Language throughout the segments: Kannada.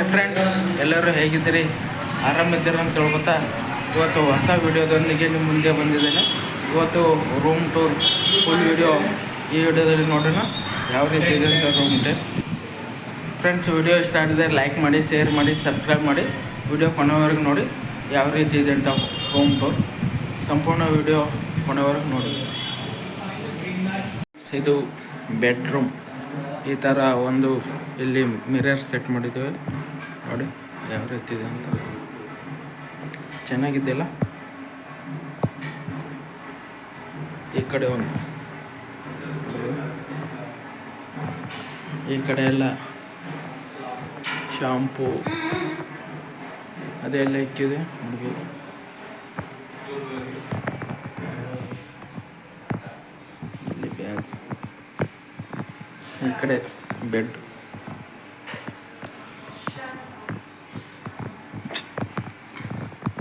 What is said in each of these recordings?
ಹಾಯ್ ಫ್ರೆಂಡ್ಸ್, ಎಲ್ಲರೂ ಹೇಗಿದ್ದೀರಿ? ಆರಾಮಿದ್ದೀರ ಅಂತ ಹೇಳ್ಕೊತಾ ಇವತ್ತು ಹೊಸ ವಿಡಿಯೋದೊಂದಿಗೆ ನಿಮ್ಮ ಮುಂದೆ ಬಂದಿದ್ದೇನೆ. ಇವತ್ತು ರೂಮ್ ಟೂರ್ ಫುಲ್ ವಿಡಿಯೋ ಈ ವಿಡಿಯೋದಲ್ಲಿ ನೋಡೋಣ ಯಾವ ರೀತಿ ಇದೆ ಅಂತ ರೂಮ್ ಟೂರ್. ಫ್ರೆಂಡ್ಸ್, ವಿಡಿಯೋ ಇಷ್ಟ ಆಗಿದ್ರೆ ಲೈಕ್ ಮಾಡಿ, ಶೇರ್ ಮಾಡಿ, ಸಬ್ಸ್ಕ್ರೈಬ್ ಮಾಡಿ. ವಿಡಿಯೋ ಕೊನೆವರೆಗೂ ನೋಡಿ ಯಾವ ರೀತಿ ಇದೆ ಅಂತ ರೂಮ್ ಟೂರ್. ಸಂಪೂರ್ಣ ವಿಡಿಯೋ ಕೊನೆವರೆಗೂ ನೋಡಿ. ಇದು ಬೆಡ್ರೂಮ್. ಈ ಥರ ಒಂದು ಇಲ್ಲಿ ಮಿರರ್ ಸೆಟ್ ಮಾಡಿದ್ದೇವೆ ನೋಡಿ ಯಾವ ರೀತಿ ಇದೆ ಅಂತ. ಚೆನ್ನಾಗಿದೆಯಲ್ಲ. ಈ ಕಡೆ ಒಂದು, ಈ ಕಡೆ ಎಲ್ಲ ಶಾಂಪೂ ಅದೆಲ್ಲ ಇಕ್ಕಿದೆ ನೋಡ್ಬೋದು. ಇಲ್ಲಿ ಬ್ಯಾಗ್, ಈ ಕಡೆ ಬೆಡ್.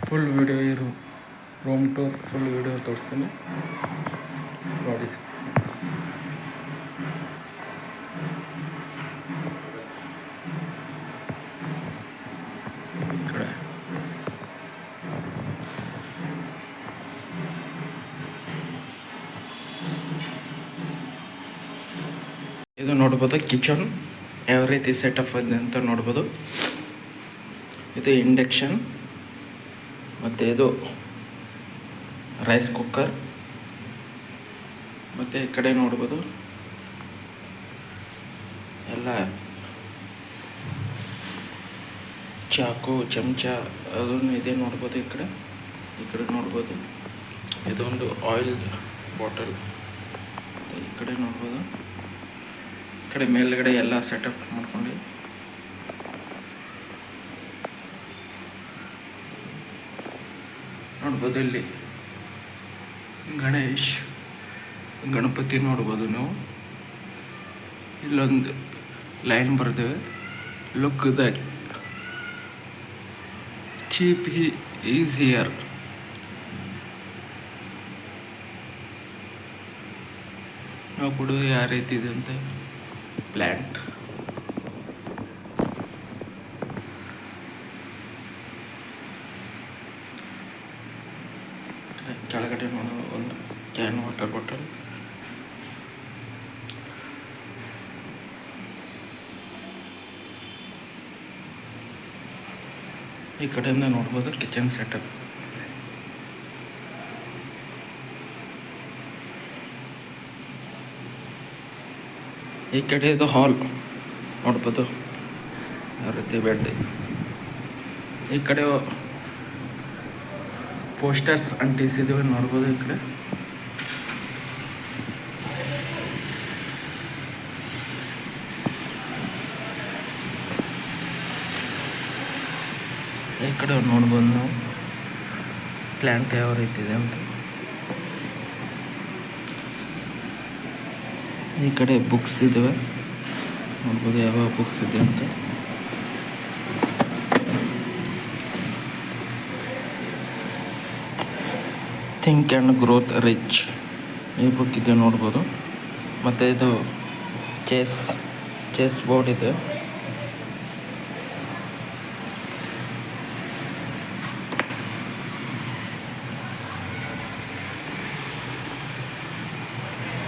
ಫುಲ್ ವಿಡಿಯೋ ಇರು ರೂಮ್ ಟೂರ್ ಫುಲ್ ವಿಡಿಯೋ ತೋರಿಸ್ತೀನಿ ನೋಡಿ. ಇದು ನೋಡ್ಬೋದು ಕಿಚನ್ ಯಾವ ರೀತಿ ಸೆಟಪ್ ಇದೆ ಅಂತ ನೋಡ್ಬೋದು. ಇದು ಇಂಡಕ್ಷನ್ ಮತ್ತು ಇದು ರೈಸ್ ಕುಕ್ಕರ್. ಮತ್ತು ಈ ಕಡೆ ನೋಡ್ಬೋದು ಎಲ್ಲ ಚಾಕು ಚಮಚ ಅದನ್ನು ಇದೆ ನೋಡ್ಬೋದು. ಈ ಕಡೆ ನೋಡ್ಬೋದು ಇದೊಂದು ಆಯಿಲ್ ಬಾಟಲ್. ಮತ್ತು ಈ ಕಡೆ ನೋಡ್ಬೋದು, ಈ ಕಡೆ ಮೇಲ್ಗಡೆ ಎಲ್ಲ ಸೆಟಪ್ ಮಾಡ್ಕೊಂಡು ನೋಡ್ಬೋದು. ಇಲ್ಲಿ ಗಣಪತಿ ನೋಡ್ಬೋದು ನಾವು. ಇಲ್ಲೊಂದು ಲೈನ್ ಬರ್ತೇವೆ, ಲುಕ್ ದ ಚೀಪ್ ಈಸಿಯರ್. ನಾವು ಕೊಡೋದು ಯಾವ ರೀತಿ ಇದೆ ಅಂತ. ಪ್ಲ್ಯಾಂಟ್ ಕೆಳಗಡೆ ನೋಡೋ ಒಂದು ಕ್ಯಾನ್ ವಾಟರ್ ಬಾಟಲ್. ಈ ಕಡೆಯಿಂದ ನೋಡ್ಬೋದು ಕಿಚನ್ ಸೆಟಪ್. ಈ ಕಡೆ ಇದು ಹಾಲ್ ನೋಡ್ಬೋದು ಯಾವ ರೀತಿ ಬೆಡ್. ಈ ಕಡೆ ಪೋಸ್ಟರ್ಸ್ ಅಂಟಿಸಿದ್ದೀವಿ ನೋಡ್ಬೋದು. ಈ ಕಡೆ ನೋಡ್ಬೋದು ನಾವು ಪ್ಲ್ಯಾಂಟ್ ಯಾವ ರೀತಿ ಇದೆ ಅಂತ. ಈ ಕಡೆ ಬುಕ್ಸ್ ಇದ್ದಾವೆ ನೋಡ್ಬೋದು ಯಾವ ಬುಕ್ಸ್ ಇದೆ ಅಂತ. ಥಿಂಕ್ ಆ್ಯಂಡ್ ಗ್ರೋತ್ ರಿಚ್ ಈ ಬುಕ್ ಇದೆ ನೋಡ್ಬೋದು. ಮತ್ತು ಇದು ಚೆಸ್ ಬೋರ್ಡ್ ಇದೆ.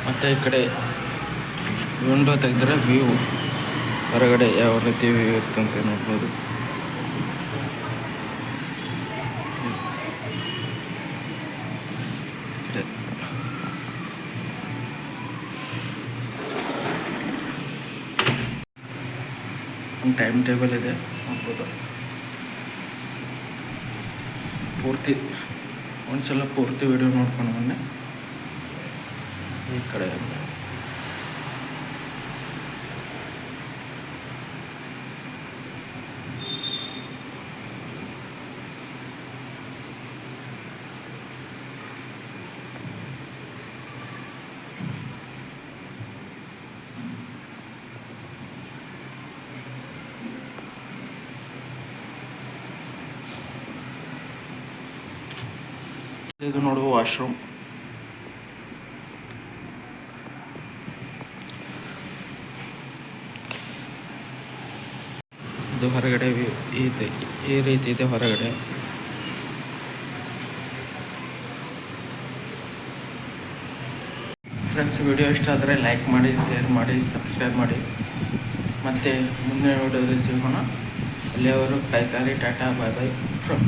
ಮತ್ತು ಈ ಕಡೆ ವಿಂಡೋ ತೆಗೆದ್ರೆ ವ್ಯೂ ಹೊರಗಡೆ ಯಾವ ರೀತಿ ವ್ಯೂ ಇರ್ತಂತೆ ನೋಡ್ಬೋದು. ಒಂದು ಟೈಮ್ ಟೇಬಲ್ ಇದೆ ನೋಡ್ಬೋದು. ಒಂದ್ಸಲ ಪೂರ್ತಿ ವಿಡಿಯೋ ನೋಡ್ಕೊಂಡು ಬನ್ನಿ. ಈ ಕಡೆ ಇದು ನೋಡುವ ವಾಶ್ರೂಮ್. ಇದು ಹೊರಗಡೆ ಈ ರೀತಿ ಇದೆ ಹೊರಗಡೆ. ಫ್ರೆಂಡ್ಸ್, ವಿಡಿಯೋ ಇಷ್ಟ ಆದರೆ ಲೈಕ್ ಮಾಡಿ, ಶೇರ್ ಮಾಡಿ, ಸಬ್ಸ್ಕ್ರೈಬ್ ಮಾಡಿ. ಮತ್ತು ಮುಂದಿನ ವಿಡಿಯೋದಲ್ಲಿ ಸಿಗೋಣ. ಅಲ್ಲಿಯವರು ಕಾಯ್ತಾರಿ. ಟಾಟಾ, ಬಾಯ್ ಬಾಯ್ ಫ್ರಮ್